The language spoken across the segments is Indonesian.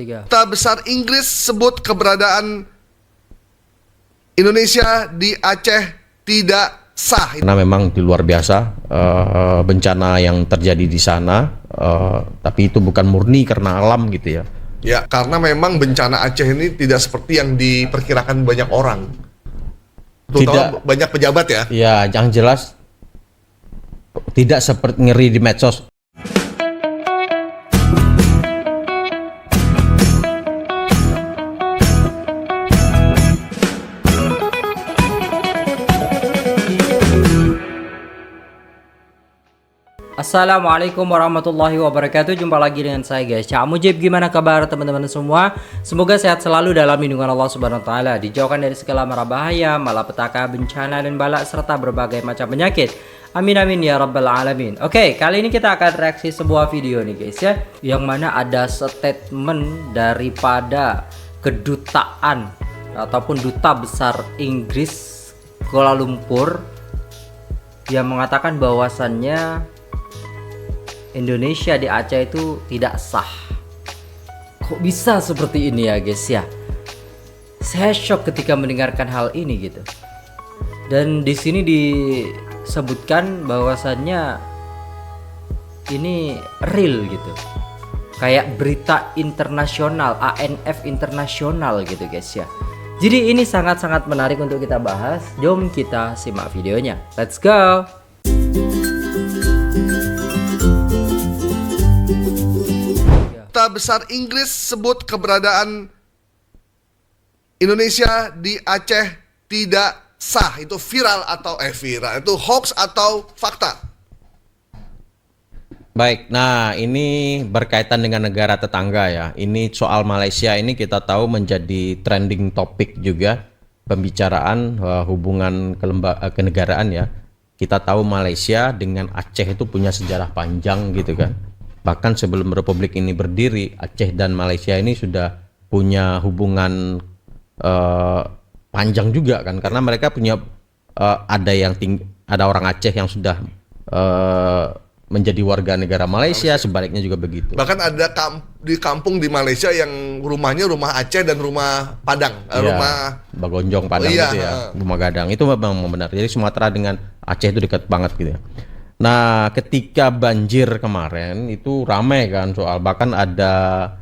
Duta Besar Inggris sebut keberadaan Indonesia di Aceh tidak sah. Karena memang di luar biasa bencana yang terjadi di sana, tapi itu bukan murni karena alam gitu ya. Ya, karena memang bencana Aceh ini tidak seperti yang diperkirakan banyak orang. Terutama banyak pejabat ya. Ya, yang jelas tidak seperti ngeri di medsos. Assalamualaikum warahmatullahi wabarakatuh. Jumpa lagi dengan saya guys, Cak Mujib. Gimana kabar teman-teman semua? Semoga sehat selalu dalam lindungan Allah Subhanahu wa taala, dijauhkan dari segala mara bahaya, malapetaka, bencana dan balak serta berbagai macam penyakit. Amin amin ya rabbal alamin. Oke, kali ini kita akan reaksi sebuah video nih guys ya, yang mana ada statement daripada kedutaan ataupun duta besar Inggris Kuala Lumpur yang mengatakan bahwasannya Indonesia di Aceh itu tidak sah. Kok bisa seperti ini ya guys ya? Saya shock ketika mendengarkan hal ini gitu. Dan di sini disebutkan bahwasannya ini real gitu. Kayak berita internasional, ANF internasional gitu guys ya. Jadi ini sangat-sangat menarik untuk kita bahas. Jom kita simak videonya. Let's go. Duta Besar Inggris sebut keberadaan Indonesia di Aceh tidak sah. Itu viral atau viral, itu hoax atau fakta? Baik, nah ini berkaitan dengan negara tetangga ya. Ini soal Malaysia ini kita tahu menjadi trending topik juga pembicaraan hubungan kenegaraan ya. Kita tahu Malaysia dengan Aceh itu punya sejarah panjang gitu kan. Bahkan sebelum Republik ini berdiri, Aceh dan Malaysia ini sudah punya hubungan panjang juga kan, karena mereka punya ada orang Aceh yang sudah menjadi warga negara Malaysia, sebaliknya juga begitu. Bahkan ada di kampung di Malaysia yang rumahnya rumah Aceh dan rumah Padang, rumah Bagonjong Padang gitu ya, rumah Gadang. Itu memang benar. Jadi Sumatera dengan Aceh itu dekat banget gitu ya. Nah, ketika banjir kemarin itu ramai kan soal, bahkan ada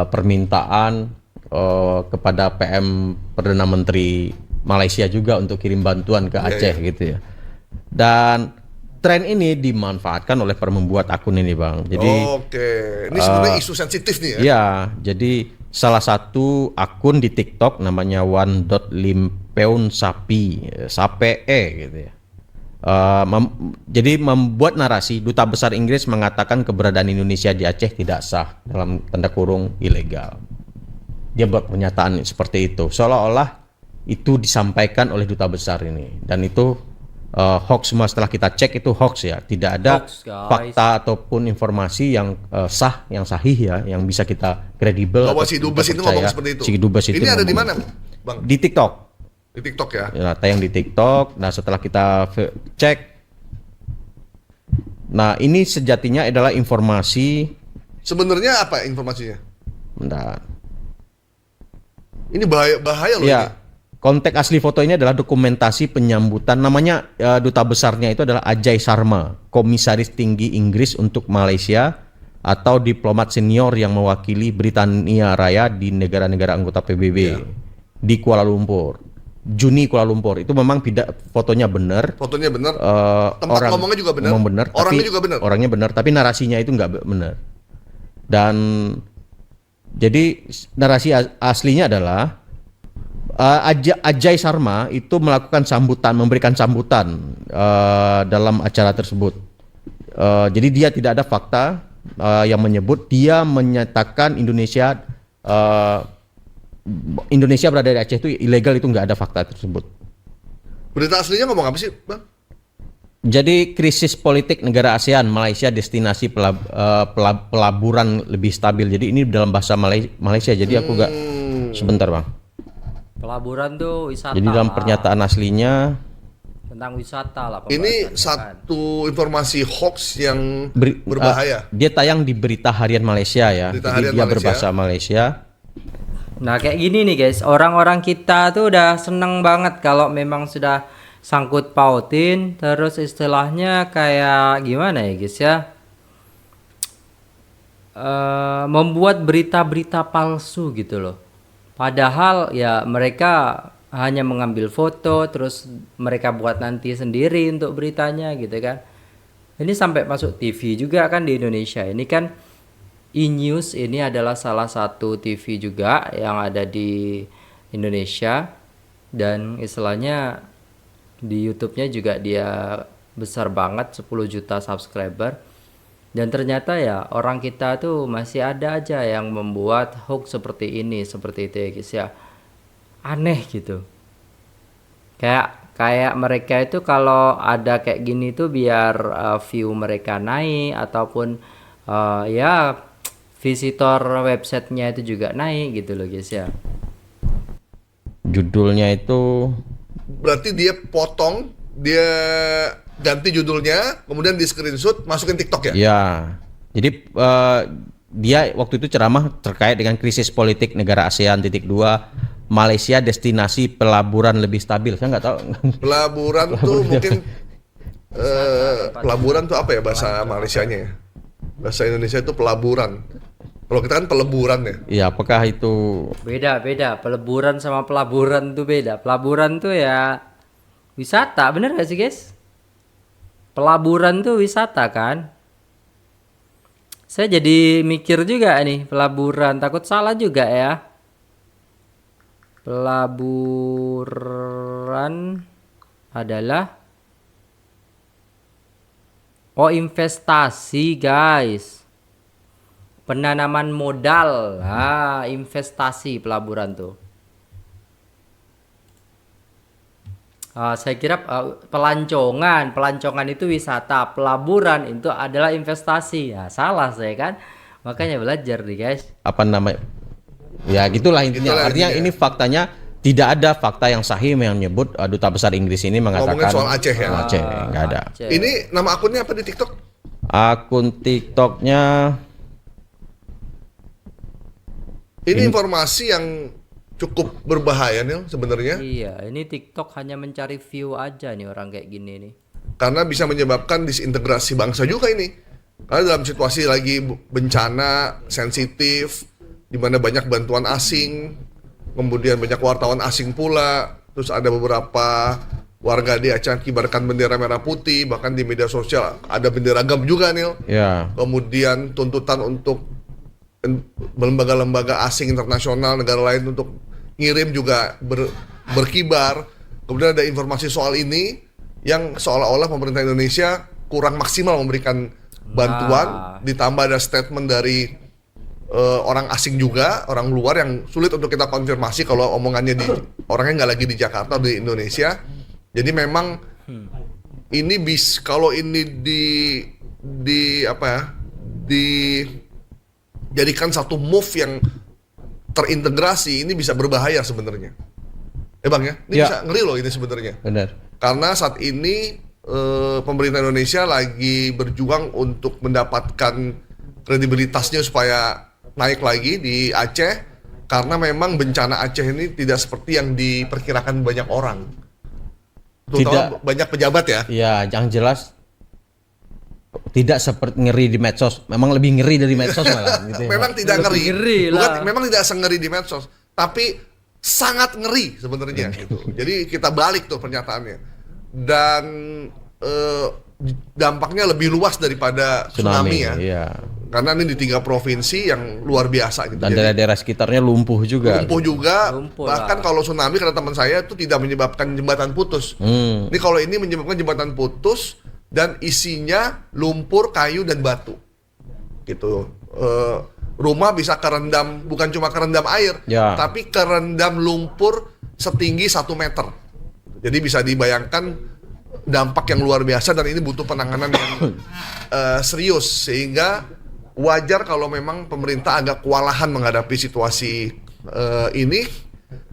permintaan kepada PM Perdana Menteri Malaysia juga untuk kirim bantuan ke Aceh gitu ya. Dan tren ini dimanfaatkan oleh pembuat akun ini, Bang. Jadi ini sebenarnya isu sensitif nih ya. Iya, jadi salah satu akun di TikTok namanya one.limpeun sape gitu ya. Jadi membuat narasi Duta Besar Inggris mengatakan keberadaan Indonesia di Aceh tidak sah, dalam tanda kurung ilegal. Dia buat pernyataan seperti itu, seolah-olah itu disampaikan oleh Duta Besar ini, dan itu hoax semua. Setelah kita cek itu hoax ya, tidak ada fakta ataupun informasi yang sah, yang sahih ya, yang bisa kita kredibel. Bahwa si Dubes itu ngomong seperti itu. Si Dubes itu ini ada di mana, Bang? Di TikTok. Di TikTok ya? Ya, tayang di TikTok. Nah, setelah kita cek, nah ini sejatinya adalah informasi. Sebenarnya apa informasinya? Bentar. Ini bahaya loh. Ya, konteks asli foto ini adalah dokumentasi penyambutan. Namanya duta besarnya itu adalah Ajay Sharma, Komisaris Tinggi Inggris untuk Malaysia atau diplomat senior yang mewakili Britania Raya di negara-negara anggota PBB di Kuala Lumpur. Juni Kuala Lumpur. Itu memang fotonya benar. Fotonya benar. Tempat ngomongnya juga benar. Orangnya juga benar. Orangnya benar, tapi narasinya itu nggak benar. Dan jadi narasi aslinya adalah Ajay Sharma itu melakukan memberikan sambutan dalam acara tersebut. Jadi dia tidak ada fakta yang menyebut, dia menyatakan Indonesia berada di Aceh itu ilegal, itu nggak ada fakta tersebut. Berita aslinya ngomong apa sih, Bang? Jadi krisis politik negara ASEAN, Malaysia destinasi pelaburan lebih stabil. Jadi ini dalam bahasa Malaysia. Jadi aku nggak sebentar, Bang. Pelaburan tuh wisata. Jadi dalam pernyataan aslinya tentang wisata lah Ini pembahasannya kan. satu informasi hoax yang Beri- berbahaya. dia tayang di Berita Harian Malaysia ya. Berita Jadi Harian dia Malaysia. berbahasa Malaysia. Nah kayak gini nih guys, orang-orang kita tuh udah seneng banget kalau memang sudah sangkut pautin, terus istilahnya kayak gimana ya guys ya, membuat berita-berita palsu gitu loh. Padahal ya mereka hanya mengambil foto, terus mereka buat nanti sendiri untuk beritanya gitu kan. Ini sampai masuk TV juga kan di Indonesia. Ini kan E-News ini adalah salah satu TV juga yang ada di Indonesia, dan istilahnya di YouTube-nya juga dia besar banget, 10 juta subscriber. Dan ternyata ya orang kita tuh masih ada aja yang membuat hoax seperti ini, seperti itu ya guys ya. Aneh gitu. Kayak mereka itu kalau ada kayak gini tuh biar view mereka naik, ataupun ya visitor websitenya itu juga naik gitu loh guys ya. Judulnya itu Berarti dia potong, dia ganti judulnya, kemudian di screenshot, masukin TikTok ya? ya. Jadi dia waktu itu ceramah terkait dengan krisis politik negara ASEAN titik 2, Malaysia destinasi pelaburan lebih stabil. Saya nggak tahu. Pelaburan tuh mungkin pelaburan tuh apa ya bahasa Malaysianya ya? Bahasa Indonesia itu pelaburan. Kalau kita kan peleburan ya. Iya, apakah itu Beda peleburan sama pelaburan tuh beda. Pelaburan tuh ya wisata, bener gak sih guys? Pelaburan tuh wisata kan. Saya jadi mikir juga nih, pelaburan, takut salah juga ya. Pelaburan adalah investasi guys, penanaman modal. Investasi pelaburan tuh. Saya kira pelancongan itu wisata, pelaburan itu adalah investasi. Ya salah saya kan, makanya belajar nih guys. apa namanya? Ya gitulah intinya. Itulah Artinya intinya. ini faktanya tidak ada fakta yang sahih yang menyebut Duta Besar Inggris ini mengatakan Ngomongin soal Aceh ya? Aceh, nggak ada. Aceh. Ini nama akunnya apa di TikTok? Akun TikToknya Ini informasi yang cukup berbahaya nih sebenarnya, Iya, ini TikTok hanya mencari view aja nih orang kayak gini nih. karena bisa menyebabkan disintegrasi bangsa juga ini. Karena dalam situasi lagi bencana sensitif, di mana banyak bantuan asing, kemudian banyak wartawan asing pula, terus ada beberapa warga di Aceh kibarkan bendera merah putih, bahkan di media sosial ada bendera GAM juga nih. ya Kemudian tuntutan untuk lembaga-lembaga asing internasional negara lain untuk ngirim juga berkibar. Kemudian ada informasi soal ini yang seolah-olah pemerintah Indonesia kurang maksimal memberikan bantuan, ditambah ada statement dari orang asing juga, orang luar yang sulit untuk kita konfirmasi kalau omongannya di orangnya nggak lagi di Jakarta, di Indonesia. Jadi memang ini kalau ini dijadikan satu move yang terintegrasi, ini bisa berbahaya sebenarnya. Bang ya, ini Ya. bisa ngeri loh ini sebenarnya. benar. Karena saat ini pemerintah Indonesia lagi berjuang untuk mendapatkan kredibilitasnya supaya naik lagi di Aceh, karena memang bencana Aceh ini tidak seperti yang diperkirakan banyak orang. Terutama banyak pejabat ya. Ya, yang jelas tidak seperti ngeri di medsos. Memang lebih ngeri dari medsos malah gitu ya. Memang tidak Lebih ngeri. ngeri Bukan, lah. memang tidak sengeri di medsos, tapi sangat ngeri sebenarnya gitu. Jadi kita balik tuh pernyataannya. Dan dampaknya lebih luas daripada tsunami ya. Iya. Karena ini di 3 provinsi yang luar biasa gitu. Dan Jadi daerah-daerah sekitarnya lumpuh juga. lumpuh juga. Lumpuh Bahkan lah. kalau tsunami kata teman saya itu tidak menyebabkan jembatan putus. Hmm. Ini kalau ini menyebabkan jembatan putus dan isinya lumpur, kayu dan batu. Gitu. Rumah bisa kerendam, bukan cuma kerendam air, Ya. tapi kerendam lumpur setinggi 1 meter. Jadi bisa dibayangkan dampak yang luar biasa, dan ini butuh penanganan yang serius, sehingga wajar kalau memang pemerintah agak kewalahan menghadapi situasi ini,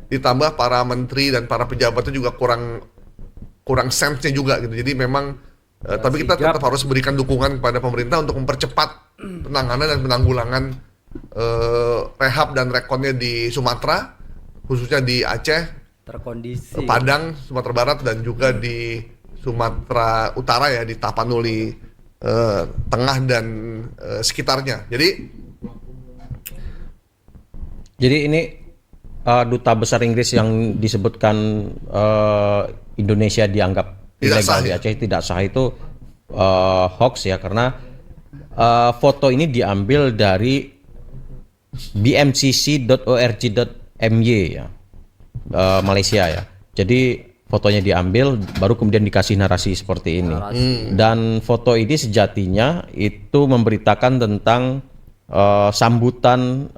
ditambah para menteri dan para pejabatnya juga kurang kurang sense-nya juga gitu. Jadi memang tapi kita sigap. tetap harus berikan dukungan kepada pemerintah untuk mempercepat penanganan dan penanggulangan rehab dan rekonnya di Sumatera, khususnya di Aceh, Terkondisi. Padang, Sumatera Barat, dan juga di Sumatera Utara ya, di Tapanuli Tengah dan sekitarnya. Jadi ini duta besar Inggris yang disebutkan Indonesia dianggap Tidak ilegal sah, di ya? Aceh tidak sah itu hoax ya, karena foto ini diambil dari bmcc.org.my ya, Malaysia ya. Jadi fotonya diambil baru kemudian dikasih narasi seperti ini. Dan foto ini sejatinya itu memberitakan tentang sambutan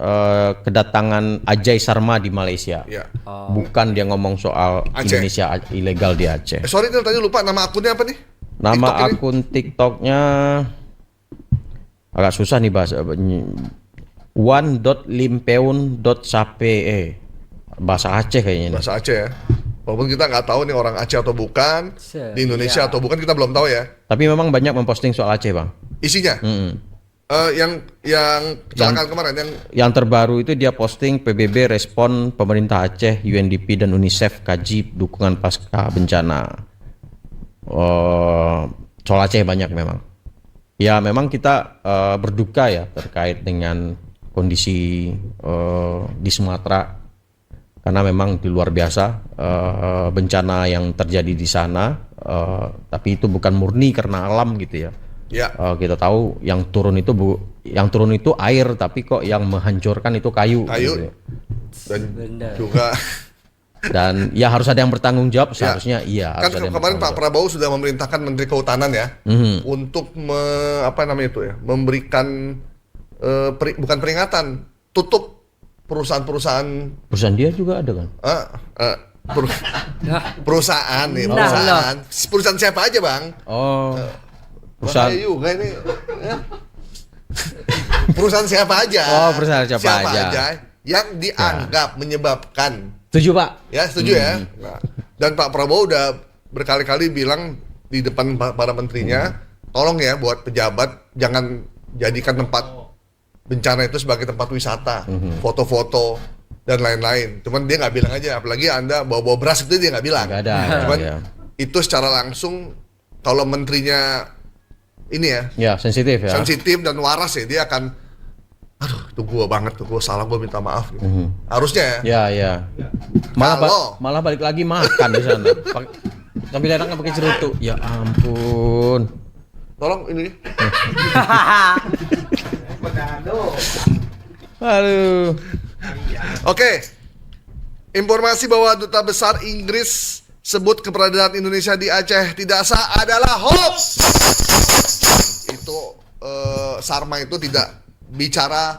kedatangan Ajai Sarma di Malaysia. Ya. Bukan dia ngomong soal Aceh. Indonesia ilegal di Aceh. Sorry tadi lupa nama akunnya apa nih? Nama TikTok ini? akun TikToknya agak susah nih bahasa. one.limpeun.sape, bahasa Aceh kayaknya ini. Bahasa Aceh ya. Walaupun kita nggak tahu nih orang Aceh atau bukan, di Indonesia Iya. atau bukan, kita belum tahu ya. Tapi memang banyak memposting soal Aceh, Bang. Isinya. Yang kecelakaan kemarin yang Yang terbaru itu dia posting PBB respon pemerintah Aceh, UNDP dan UNICEF kaji dukungan pasca bencana. Soal Aceh banyak memang. Ya memang kita berduka ya terkait dengan kondisi di Sumatera, karena memang di luar biasa bencana yang terjadi di sana. Tapi itu bukan murni karena alam gitu ya. ya Kita tahu yang turun itu air, tapi kok yang menghancurkan itu kayu. kayu gitu. dan Benar. juga Dan ya harus ada yang bertanggung jawab, Ya. seharusnya iya. kan Harus ada yang kemarin Pak bertanggung Prabowo sudah memerintahkan Menteri Kehutanan ya untuk apa namanya itu ya, memberikan bukan peringatan, tutup perusahaan-perusahaan jawab. Perusahaan dia juga ada kan? perusahaan nih, Nah, perusahaan siapa aja bang? Oh, Bahaya perusahaan. juga ini. Ya. Perusahaan siapa aja? Oh, perusahaan siapa aja. yang dianggap menyebabkan. Setuju Pak. Ya, setuju ya. Nah, dan Pak Prabowo udah berkali-kali bilang di depan para menterinya, tolong ya buat pejabat jangan jadikan tempat bencana itu sebagai tempat wisata, foto-foto dan lain-lain. Cuman dia nggak bilang aja, apalagi Anda bawa-bawa beras itu dia nggak bilang. Nggak ada, Cuman ya. itu secara langsung kalau menterinya ini ya Ya, sensitif ya. sensitif dan waras ya, dia akan itu gua banget tuh, gua salah, gua minta maaf gitu. Harusnya ya. Ya, ya. Malah Kalau- malah balik lagi makan di sana. Sambil enaknya pakai cerutu. Ya ampun. Tolong ini. Aduh. Oke. Informasi bahwa Duta Besar Inggris sebut keberadaan Indonesia di Aceh tidak sah adalah hoax. Itu Sarma itu tidak bicara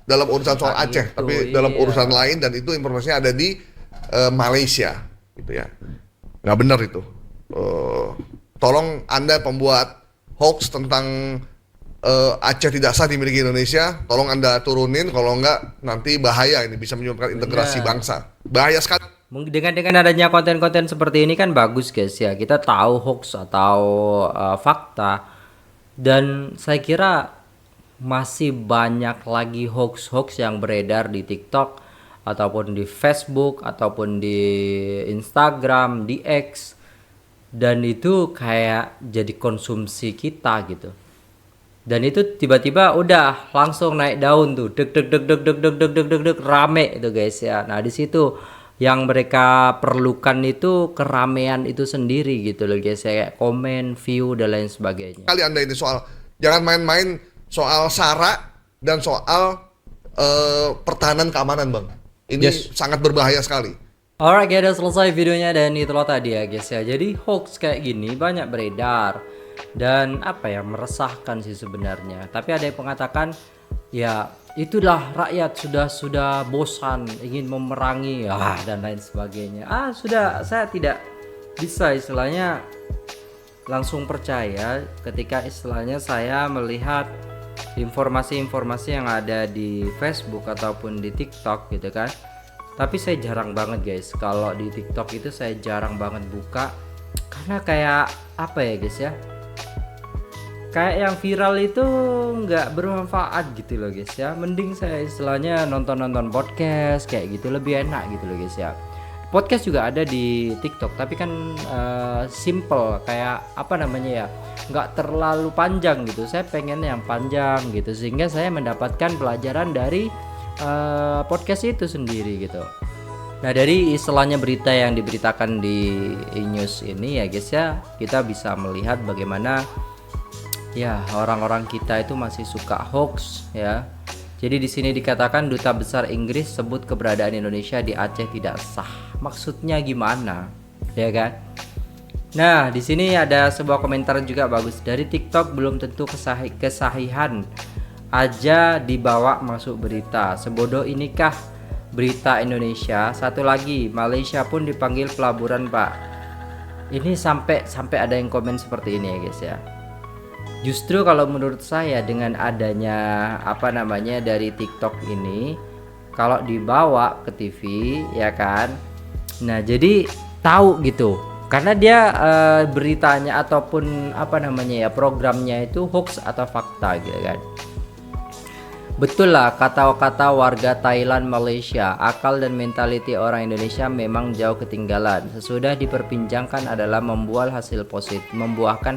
dalam urusan soal Aceh, tapi dalam urusan lain, dan itu informasinya ada di Malaysia gitu ya. Nggak benar itu. Tolong Anda pembuat hoax tentang Aceh tidak sah dimiliki Indonesia, tolong Anda turunin, kalau enggak nanti bahaya, ini bisa menyebabkan integrasi bangsa. Bahaya sekali. Dengan adanya konten-konten seperti ini kan bagus guys ya, kita tahu hoax atau fakta, dan saya kira masih banyak lagi hoax-hoax yang beredar di TikTok ataupun di Facebook ataupun di Instagram, di X, dan itu kayak jadi konsumsi kita gitu. Dan itu tiba-tiba udah langsung naik daun tuh, deg deg deg deg deg deg deg deg deg deg, rame itu guys ya. Nah di situ yang mereka perlukan itu keramaian itu sendiri gitu loh guys ya, kayak komen, view dan lain sebagainya. Kali Anda ini soal, jangan main-main soal SARA dan soal pertahanan keamanan bang. Ini sangat berbahaya sekali. Alright guys, udah selesai videonya dan itulah tadi ya guys ya. Jadi hoax kayak gini banyak beredar dan apa ya, meresahkan sih sebenarnya. Tapi ada yang mengatakan ya itulah rakyat sudah bosan ingin memerangi dan lain sebagainya. Sudah, saya tidak bisa istilahnya langsung percaya ketika istilahnya saya melihat informasi-informasi yang ada di Facebook ataupun di TikTok gitu kan. Tapi saya jarang banget guys, kalau di TikTok itu saya jarang banget buka Karena kayak apa ya guys ya, kayak yang viral itu nggak bermanfaat gitu loh guys ya. Mending saya istilahnya nonton podcast kayak gitu, lebih enak gitu loh guys ya. Podcast juga ada di TikTok, tapi kan simple, kayak apa namanya ya, nggak terlalu panjang gitu. Saya pengen yang panjang gitu, sehingga saya mendapatkan pelajaran dari podcast itu sendiri gitu. Nah, dari istilahnya berita yang diberitakan di news ini ya guys ya, kita bisa melihat bagaimana ya orang-orang kita itu masih suka hoax ya. Jadi di sini dikatakan Duta Besar Inggris sebut keberadaan Indonesia di Aceh tidak sah. Maksudnya gimana? Ya kan? Nah, di sini ada sebuah komentar juga bagus dari TikTok, belum tentu kesahihan aja dibawa masuk berita. Sebodoh inikah berita Indonesia? Satu lagi, Malaysia pun dipanggil pelaburan, Pak. Ini sampai ada yang komen seperti ini ya guys ya. Justru kalau menurut saya dengan adanya apa namanya dari TikTok ini, kalau dibawa ke TV ya kan, nah jadi tahu gitu, karena dia beritanya ataupun apa namanya ya programnya itu hoax atau fakta gitu kan. Betul lah kata-kata warga Thailand, Malaysia, akal dan mentaliti orang Indonesia memang jauh ketinggalan. Sesudah diperbincangkan adalah membuahkan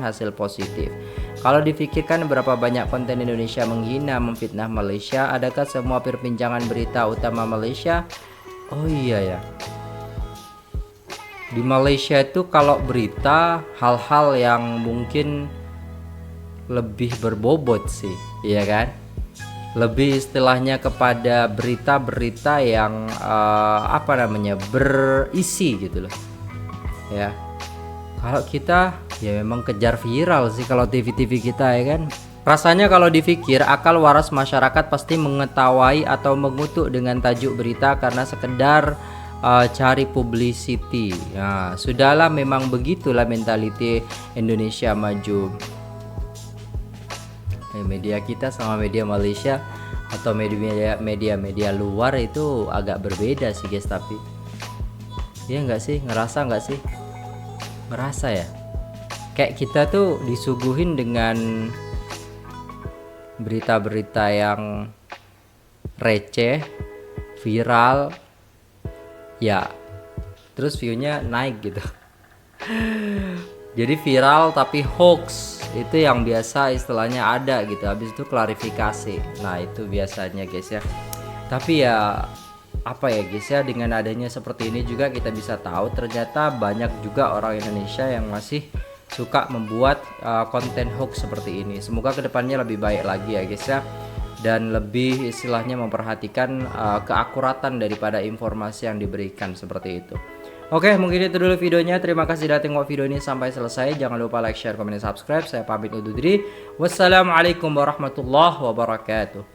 hasil positif. Kalau difikirkan berapa banyak konten Indonesia menghina, memfitnah Malaysia, adakah semua perbincangan berita utama Malaysia? Oh iya ya. Di Malaysia itu kalau berita hal-hal yang mungkin lebih berbobot sih, iya kan? Lebih istilahnya kepada berita-berita yang apa namanya berisi gitu loh ya. Kalau kita ya memang kejar viral sih kalau TV-TV kita ya kan. Rasanya kalau dipikir akal waras masyarakat pasti mengetahui atau mengutuk dengan tajuk berita karena sekedar cari publicity. Nah, sudahlah, memang begitulah mentaliti Indonesia maju. Media kita sama media Malaysia atau media luar itu agak berbeda sih guys, tapi ya nggak sih, ngerasa nggak sih, merasa ya kayak kita tuh disuguhin dengan berita-berita yang receh, viral ya, terus viewnya naik gitu. Jadi viral tapi hoax itu yang biasa istilahnya ada gitu, habis itu klarifikasi. Nah itu biasanya guys ya. Tapi ya apa ya guys ya, dengan adanya seperti ini juga kita bisa tahu ternyata banyak juga orang Indonesia yang masih suka membuat konten hoax seperti ini. Semoga kedepannya lebih baik lagi ya guys ya, dan lebih istilahnya memperhatikan keakuratan daripada informasi yang diberikan seperti itu. Oke, mungkin itu dulu videonya. Terima kasih sudah tengok video ini sampai selesai. Jangan lupa like, share, komen, dan subscribe. Saya pamit undur diri. Wassalamualaikum warahmatullahi wabarakatuh.